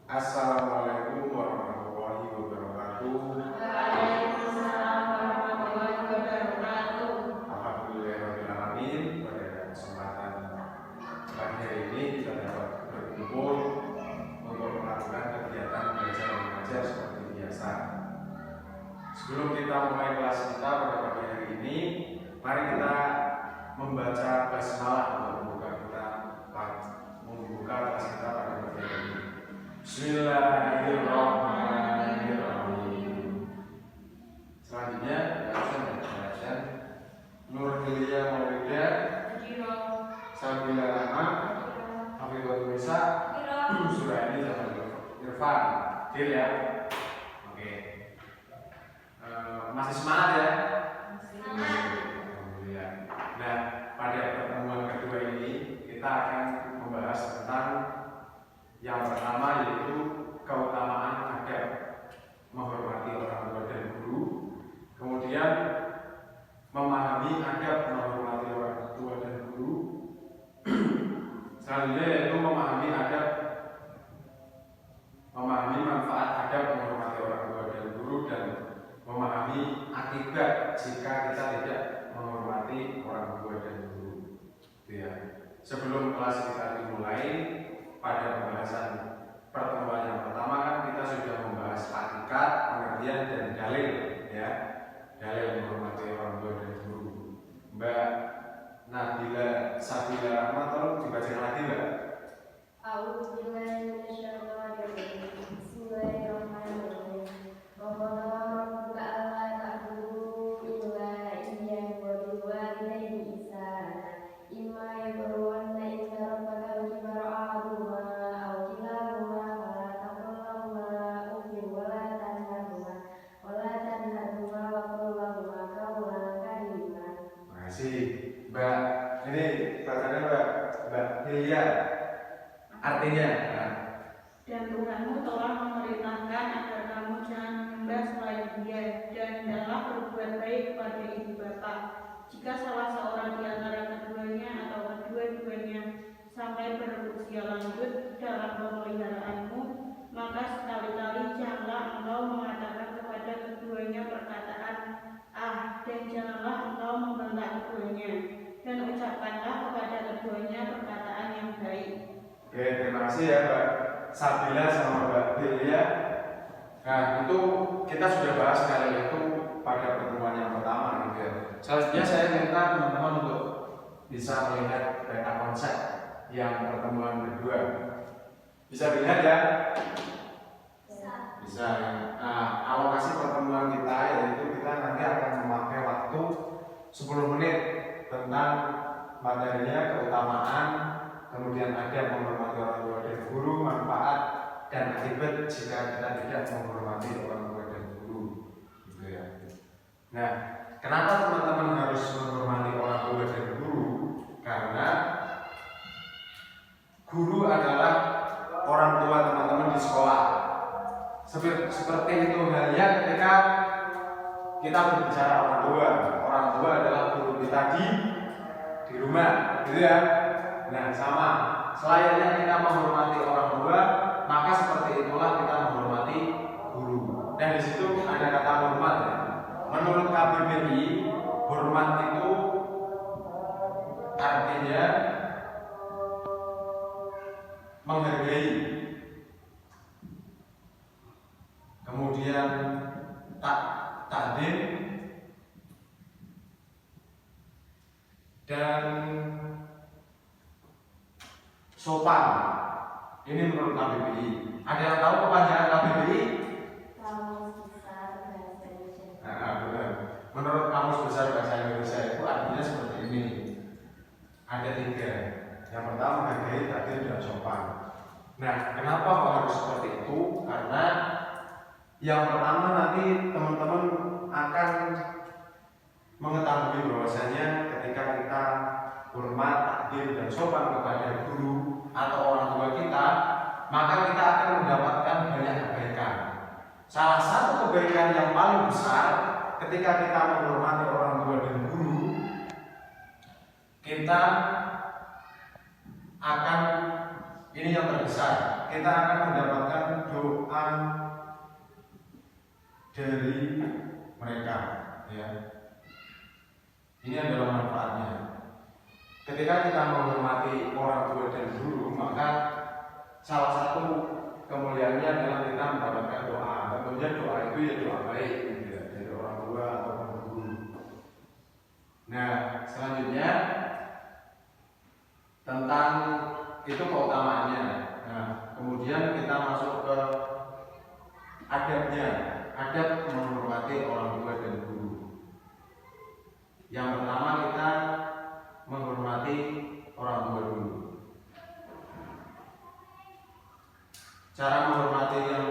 Assalamualaikum warahmatullahi wabarakatuh. Waalaikumsalam warahmatullahi wabarakatuh. Alhamdulillahirabbil alamin. Pada kesempatan pagi hari ini kita dapat berkumpul untuk melakukan kegiatan belajar mengajar seperti biasa. Sebelum kita mulai kelas kita pada pagi hari ini, mari kita membaca basmalah untuk membuka kelas kita pada pagi hari ini. Bismillahirrahmanirrahim. Selanjutnya baca Nur Hilia Maulida Sabila Rahman Hafidhul Nisa Surah ini sama Irfan. Deal ya. Oke. Masih semangat ya? Alhamdulillah. Nah, pada pertemuan kedua ini kita akan membahas tentang yang pertama yaitu keutamaan adab menghormati orang tua dan guru, kemudian memahami adab menghormati orang tua dan guru, selanjutnya yaitu memahami manfaat adab menghormati orang tua dan guru, dan memahami akibat jika kita tidak menghormati orang tua dan guru. Ya. Sebelum kelas kita dimulai, pada pembahasan pertemuan yang pertama kan kita sudah membahas hakikat, pengertian, dan dalil, ya. Dalil menghormati orang tua dan guru. Mbak Nabila Sabila Rahmat, tolong dibacakan lagi, Mbak. Bismillahirrahmanirrahim. Mbak, ini bacanya Mbak Hilia. Artinya, Dan Tuhanmu telah memerintahkan agar kamu jangan menyembah selain Dia, dan hendaklah berbuat baik kepada ibu bapa. Jika salah seorang di antara keduanya atau kedua-duanya sampai berusia lanjut dalam pemeliharaanmu, maka sekali-kali janganlah engkau mengatakan kepada keduanya perkataan dan janganlah engkau membentak keduanya, dan ucapkanlah kepada keduanya perkataan yang baik. Oke, terima kasih ya Mbak Sabila sama Mbak Hilia. Nah, itu kita sudah bahas kali itu pada pertemuan yang pertama gitu ya. Selanjutnya saya minta teman-teman untuk bisa melihat peta konsep yang pertemuan kedua. Bisa dilihat ya? Bisa. Nah, alokasi pertemuan kita yaitu kita nanti akan memakai waktu 10 menit tentang materinya, keutamaan, kemudian adab menghormati orang tua dan guru, manfaat dan akibat jika kita tidak menghormati orang tua dan guru, gitu ya. Nah, kenapa teman-teman harus menghormati orang tua dan guru? Karena guru adalah orang tua teman-teman di sekolah. Seperti itu halnya ketika kita berbicara orang tua adalah guru kita di rumah, gitu ya. Nah, sama selayaknya kita menghormati orang tua, maka seperti itulah kita menghormati guru. Dan di situ ada kata hormat ya. Menurut KBBI, hormat itu artinya menghargai, kemudian takdim, dan sopan. Ini menurut KBBI. Ada yang tahu kepanjangan KBBI? Kamus Besar Bahasa Indonesia. Benar. Menurut Kamus Besar Bahasa Indonesia itu artinya seperti ini. Ada 3. Yang pertama menghargai, takdir, dan sopan. Nah, kenapa kok harus seperti itu? Karena yang pertama nanti teman-teman akan mengetahui bahwasanya ketika kita hormat, takdir, dan sopan kepada guru atau orang tua kita, maka kita akan mendapatkan banyak kebaikan. Salah satu kebaikan yang paling besar ketika kita menghormati orang tua dan guru, kita akan ini yang terbesar. Kita akan mendapatkan doa dari mereka, ya. Ini adalah manfaatnya. Ketika kita menghormati orang tua dan guru, maka salah satu kemuliaannya adalah kita mendapatkan doa. Tentunya doa itu ya doa baik, gitu ya, dari orang tua atau guru. Nah, selanjutnya tentang itu keutamaannya. Nah, kemudian kita masuk ke adabnya. Adab menghormati orang tua dan guru. Yang pertama kita menghormati orang tua dulu. Cara menghormati yang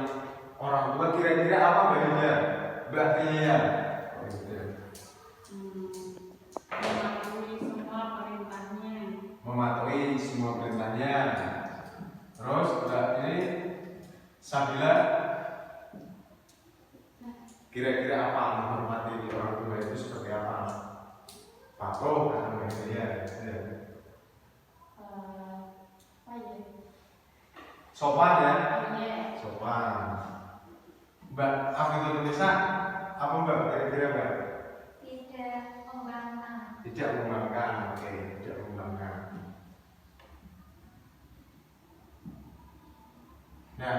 orang tua kira-kira apa baginya? Mbak Ria. Mematuhi semua perintahnya. Mematuhi semua perintahnya. Terus Mbak ini Sabila, kira-kira apa menghormati orang tua itu seperti apa? Patuh atau Mbak Ria? Sopan ya? Sopan. Mbak Afiful Nisa, apa Mbak kira-kira Mbak? Tidak membangkang. Tidak membangkang, oke, tidak membangkang. Nah,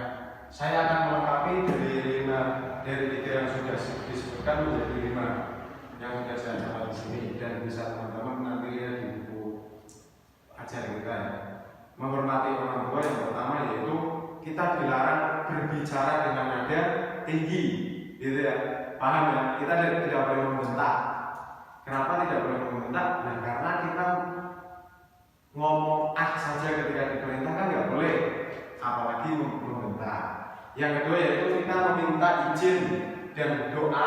saya akan melengkapi dari tiga yang sudah disebutkan menjadi 5 yang sudah saya catat di sini dan bisa teman-teman nanti lihat di buku ajar kita ya. Menghormati orang tua yang pertama yaitu kita dilarang berbicara dengan nada tinggi, gitu ya. Paham ya? Kita tidak boleh membentak. Kenapa tidak boleh membentak? Nah, karena kita ngomong saja ketika diperintahkan nggak boleh, apalagi membentak. Yang kedua yaitu kita meminta izin dan doa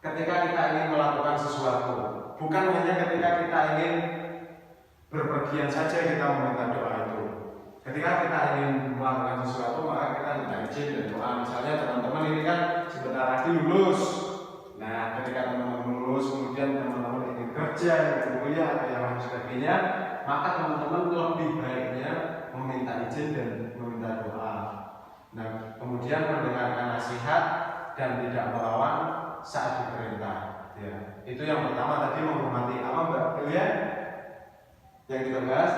ketika kita ingin melakukan sesuatu. Bukan hanya ketika kita ingin berpergian saja kita meminta doa itu. Ketika kita ingin melakukan sesuatu maka kita minta izin dan doa. Misalnya teman-teman ini kan sebentar lagi lulus. Nah, ketika teman-teman lulus kemudian teman-teman ingin kerja, ingin kuliah atau yang lain sebagainya, maka teman-teman lebih baiknya meminta izin dan meminta doa. Nah, kemudian mendengarkan nasihat dan tidak melawan saat diperintah. Ya, itu yang pertama tadi menghormati apa Mbak Delia? Yang kita bahas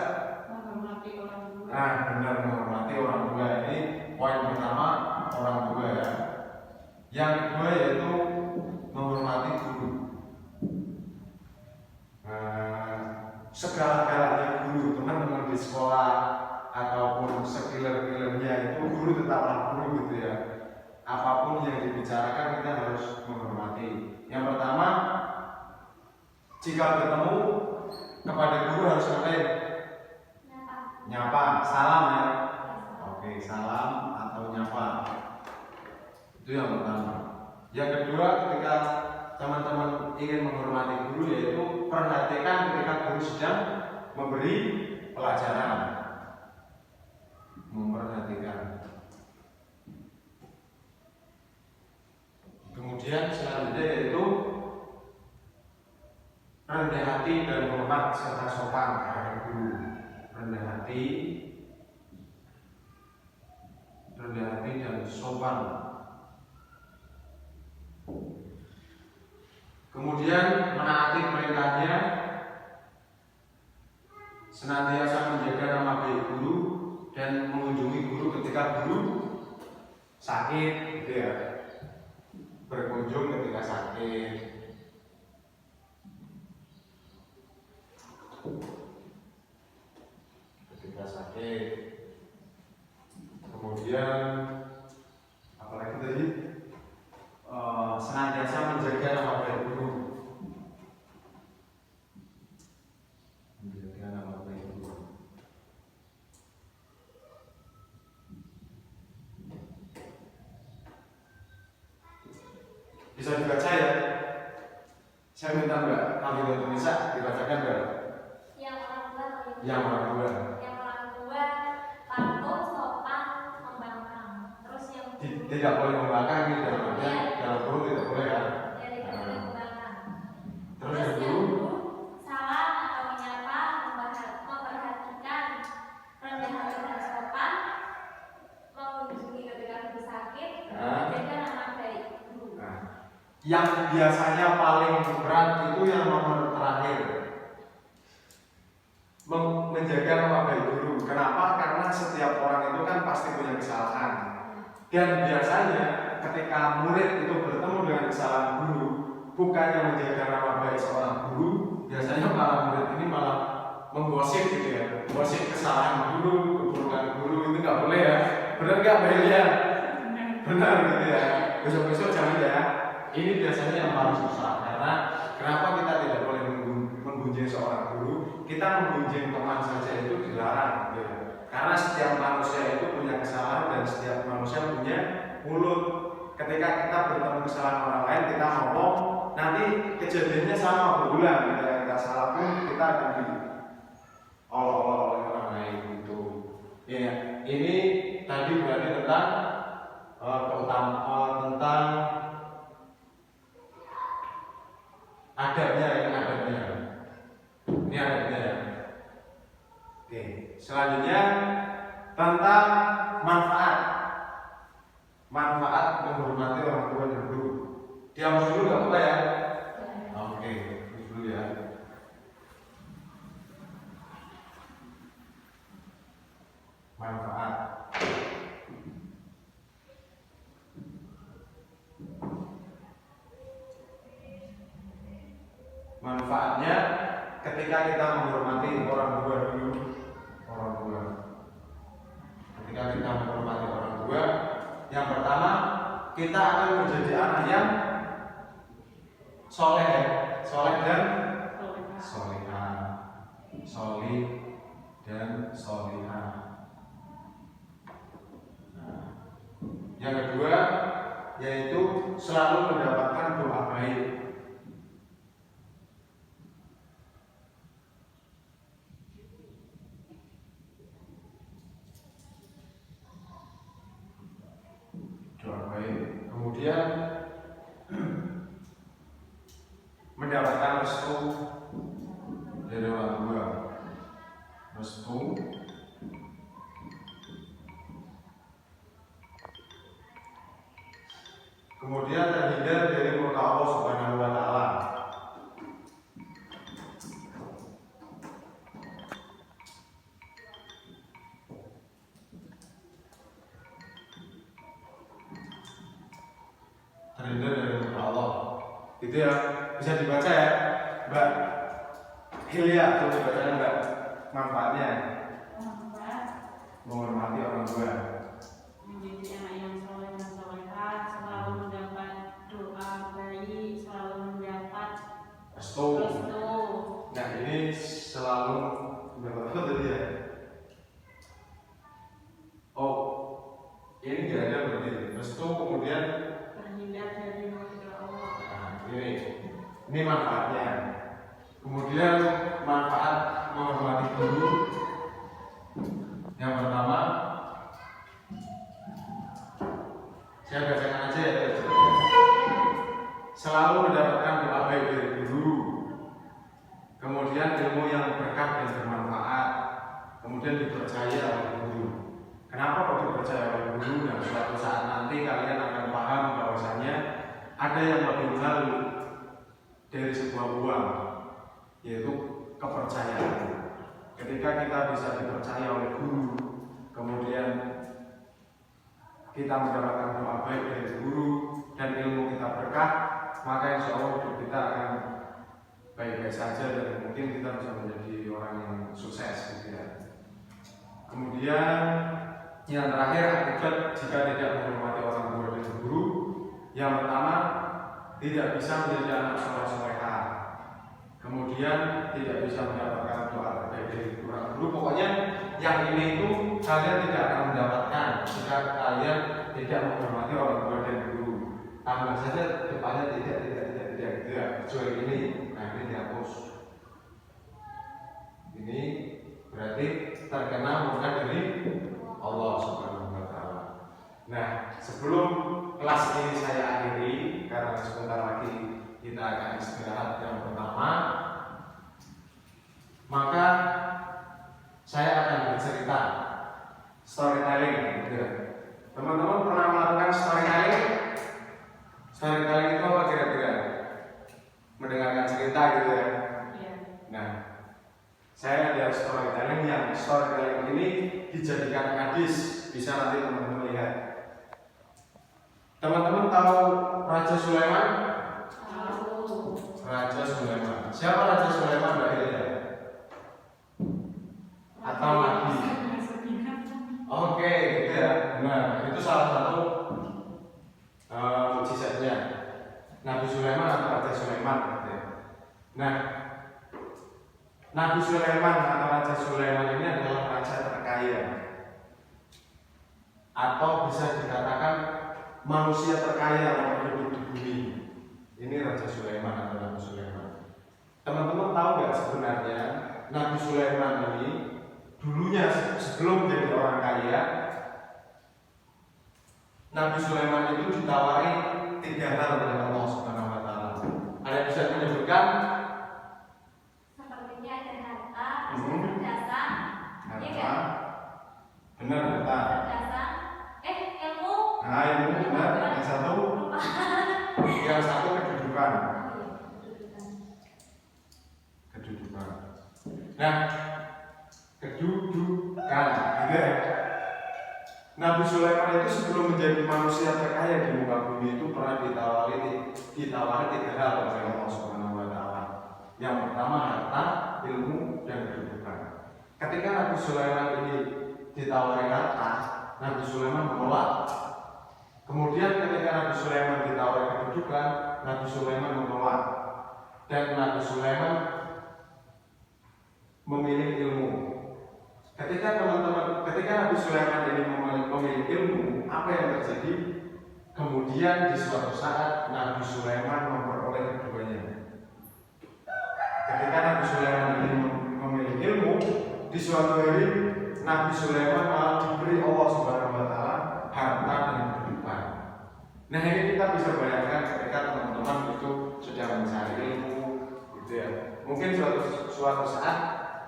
Menghormati orang tua. nah benar, menghormati orang tua. Ini poin pertama, orang tua ya. Yang kedua yaitu menghormati guru. Segala-galanya guru, teman-teman di sekolah ataupun sekiler-kilernya itu guru tetaplah guru gitu ya. Apapun yang dibicarakan kita harus menghormati. Yang pertama, jika bertemu kepada guru harus ngapain? Nyapa, salam ya. Oke, salam atau nyapa. Itu yang pertama. Yang kedua, ketika teman-teman ingin menghormati guru yaitu perhatikan ketika guru sedang memberi pelajaran. Memperhatikan. Kemudian selanjutnya yaitu rendah hati dan hormat serta sopan terhadap guru. Rendah hati dan sopan. Kemudian menaati perintahnya, senantiasa menjaga nama baik guru dan mengunjungi guru ketika guru sakit, gitu ya. Berkunjung ketika sakit. Kemudian apalagi tadi? Senantiasa menjaga nama baik guru. Menjaga nama baik guru. Bisa dibaca ya? Saya minta Mbak Afiful Nisa dibacakan Mbak. Yang orang tua Yang orang tua. Yang orang tua patuh, sopan, membangkang. Terus yang Tidak boleh membangkang ini dalam guru tidak boleh ya. ya tidak boleh membangkang. Terus yang yang guru salam atau menyapa, memperhatikan, rendah hati dan Yang biasanya paling berat itu yang nomor terakhir, menjaga nama baik guru. Kenapa? Karena setiap orang itu kan pasti punya kesalahan. Dan biasanya ketika murid itu bertemu dengan kesalahan guru, bukannya menjaga nama baik seorang guru, biasanya para murid ini malah menggosip gitu ya, gosip kesalahan guru, keburukan guru. Itu nggak boleh ya. Benar nggak Mbak Elia? Benar gitu ya. Besok-besok jangan ya. Ini biasanya yang paling susah, karena kenapa kita tidak boleh menggunjing seorang guru? Kita menggunjing teman saja itu dilarang, gitu ya. Karena setiap manusia itu punya kesalahan dan setiap manusia punya mulut. Ketika kita bertemu kesalahan orang lain, kita ngomong, nanti kejadiannya sama berulang. Ketika kita salah pun kita akan diolok-olok oleh orang lain gitu. Ya, ini tadi berarti tentang tentang adabnya, ini adabnya ya. Oke, selanjutnya tentang manfaat menghormati orang tua dan guru. Diam dulu nggak apa ya? Oke, dulu ya. Manfaat. Manfaatnya ketika kita menghormati orang tua dulu, ketika kita menghormati orang tua, yang pertama kita akan menjadi anak yang soleh dan solihah, solih dan solihah. Yang kedua yaitu selalu mendapatkan doa baik. Kemudian mendapatkan restu dari orang tua, restu. Kemudian terhindar dari murka Allah Subhanahu wa Ta'ala. Terhindar dari murka Allah. Itu ya, bisa dibaca ya, Mbak Hilya, coba dibaca Mbak. Manfaatnya menghormati orang tua. Menjadi anak yang soleh dan solehah, selalu mendapat doa baik, selalu mendapat Restu. Nah ini selalu mendapat apa tadi ya? Oh, ini tidak ada berarti restu, kemudian terhindar dari murka Allah. nah, ini manfaatnya. Kemudian manfaat menghormati guru. Yang pertama, saya bacakan aja ya. Selalu mendapatkan doa baik dari guru. Kemudian ilmu yang berkah dan bermanfaat. Kemudian dipercaya oleh guru. Kenapa kok dipercaya oleh guru? Dan suatu saat nanti kalian akan paham bahwasanya ada yang lebih mahal dari sebuah uang, yaitu kepercayaan. Ketika kita bisa dipercaya oleh guru, kemudian kita mendapatkan doa baik dari guru dan ilmu kita berkah, maka insya Allah hidup kita akan baik-baik saja dan mungkin kita bisa menjadi orang yang sukses gitu ya. Kemudian yang terakhir, akibat jika tidak menghormati orang tua dan guru, yang pertama tidak bisa menjadi anak soleh-solehah. Kemudian tidak bisa mendapatkan doa terbaik dari orang guru. Pokoknya yang ini itu kalian tidak akan mendapatkan jika kalian tidak menghormati orang tua dan guru. Tambah saja depannya tidak gitu ya, kecuali ini. Nah ini dihapus. Ini berarti terkena murka dari Allah Subhanahu wa Ta'ala. Nah, sebelum kelas ini saya akhiri, karena sebentar lagi kita akan istirahat yang pertama, maka saya akan bercerita storytelling gitu. Teman-teman pernah melakukan storytelling? Storytelling itu apa kira-kira? nanti teman-teman lihat. Teman-teman tahu Raja Sulaiman? Tahu. Raja Sulaiman. Siapa Raja Sulaiman, Mbak Hilda? Atau Nabi? Oke, gitu ya. Nah, itu salah satu mukjizatnya. Nabi Sulaiman atau Raja Sulaiman. Gitu ya. Nah, Nabi Sulaiman atau Raja Sulaiman ini adalah raja terkaya, atau bisa dikatakan manusia terkaya yang hidup di bumi. Ini Raja Sulaiman atau Nabi Sulaiman. Teman-teman tahu nggak sebenarnya Nabi Sulaiman ini dulunya sebelum menjadi orang kaya, Nabi Sulaiman itu ditawari 3 hal oleh Allah Subhanahu wa Ta'ala. Ada yang bisa menyebutkan? Sepertinya ada harta, kecerdasan, Harta, benar harta. kecerdasan, ilmu. Nah, ilmu benar. Yang satu kedudukan. Kedudukan. Nah, kedudukan, gitu ya. Nabi Sulaiman itu sebelum menjadi manusia terkaya di muka bumi itu pernah ditawari 3 hal oleh Allah Subhanahu wa Ta'ala. Yang pertama harta, ilmu, dan kedudukan. Ketika Nabi Sulaiman ini ditawari harta, Nabi Sulaiman menolak. Kemudian ketika Nabi Sulaiman ditawari kedudukan, Nabi Sulaiman menolak. Dan Nabi Sulaiman memilih ilmu. Ketika Nabi Sulaiman ini memilih ilmu, apa yang terjadi? Kemudian di suatu saat Nabi Sulaiman memperoleh keduanya. Ketika Nabi Sulaiman ini memilih ilmu, di suatu hari Nabi Sulaiman malah diberi Allah Subhanahu wa Ta'ala harta dan kehidupan. Nah, ini kita bisa bayangkan ketika teman-teman itu sedang mencari ilmu, gitu ya. Mungkin suatu saat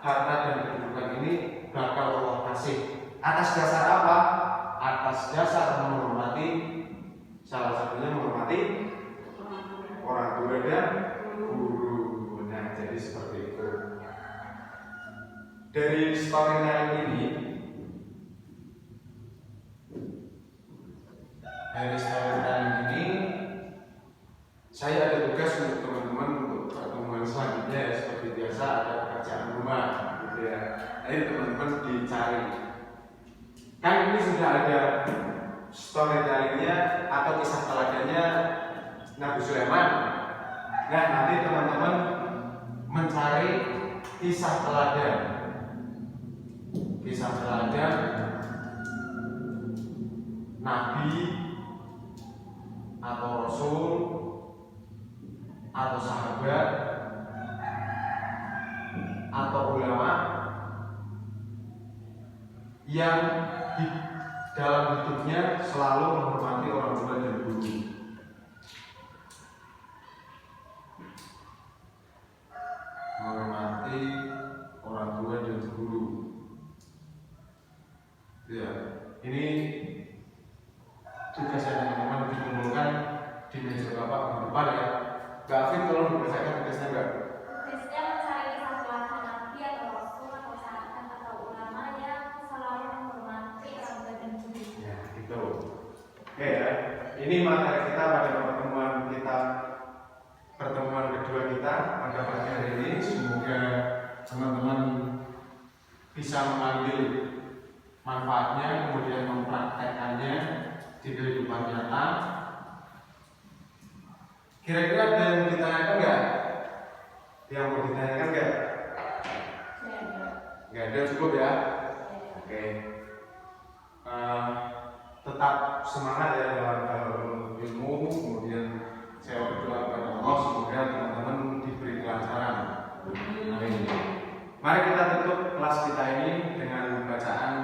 harta dan kehidupan ini bakal Allah kasih. Atas dasar apa? Atas dasar menghormati, salah satunya menghormati orang tua dan guru. Nah, jadi seperti itu. Dari storytelling ini, saya ada tugas untuk teman-teman untuk pertemuan selanjutnya. Seperti biasa ada pekerjaan rumah, gitu ya. Jadi teman-teman dicari. Kan ini sudah ada storytellingnya atau kisah teladannya Nabi Sulaiman. Nah, nanti teman-teman mencari kisah teladan Nabi atau Rasul atau sahabat atau ulama yang di dalam hidupnya selalu menghormati orang tua dan guru. Menghormati orang tua dan guru. Ya, ini tugasnya teman-teman dikumpulkan di meja Bapak di depan ya. Mbak Afif, tolong dibacakan tugasnya Mbak. Tugasnya mencari kisah teladan Nabi atau Rasul atau sahabat atau ulama yang selalu menghormati orang tua dan guru. Ya, gitu. Oke ya. Ini materi kita pada pertemuan kedua kita pada pagi hari ini. Semoga teman-teman bisa mengambil manfaatnya, kemudian mempraktekkannya di kehidupan nyata. Kira-kira ada yang ditanyakan nggak? Yang mau ditanyakan nggak? Nggak ada, cukup ya. Oke. Tetap semangat ya dalam hal ilmu. Kemudian saya berdoa kepada Allah semoga teman-teman diberi kelancaran. Amin. Mari kita tutup kelas kita ini dengan bacaan